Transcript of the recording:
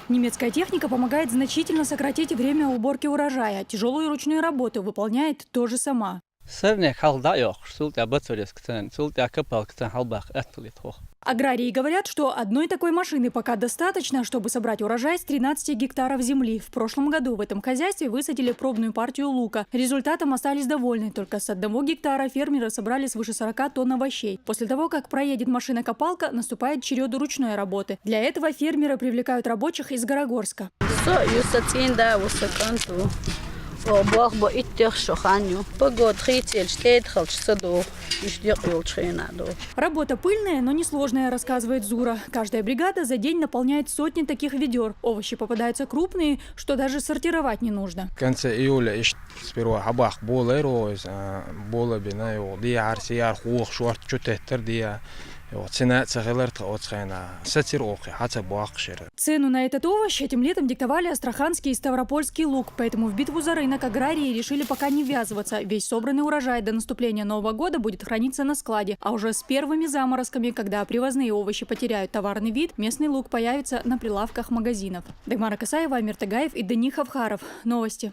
Немецкая техника помогает значительно сократить время уборки урожая. Тяжелые ручные работы выполняет тоже сама. Аграрии говорят, что одной такой машины пока достаточно, чтобы собрать урожай с 13 гектаров земли. В прошлом году в этом хозяйстве высадили пробную партию лука. Результатом остались довольны. Только с 1 гектара фермеры собрали свыше 40 тонн овощей. После того, как проедет машина-копалка, наступает черед ручной работы. Для этого фермеры привлекают рабочих из Горогорска. Работа пыльная, но несложная, рассказывает Зура. Каждая бригада за день наполняет сотни таких ведер. Овощи попадаются крупные, что даже сортировать не нужно. В конце июля сперва хабах было Цену на этот овощ этим летом диктовали астраханский и ставропольский лук. Поэтому в битву за рынок аграрии решили пока не ввязываться. Весь собранный урожай до наступления Нового года будет храниться на складе. А уже с первыми заморозками, когда привозные овощи потеряют товарный вид, местный лук появится на прилавках магазинов. Дагмара Касаева, Амир Тагаев и Дани Хавхаров. Новости.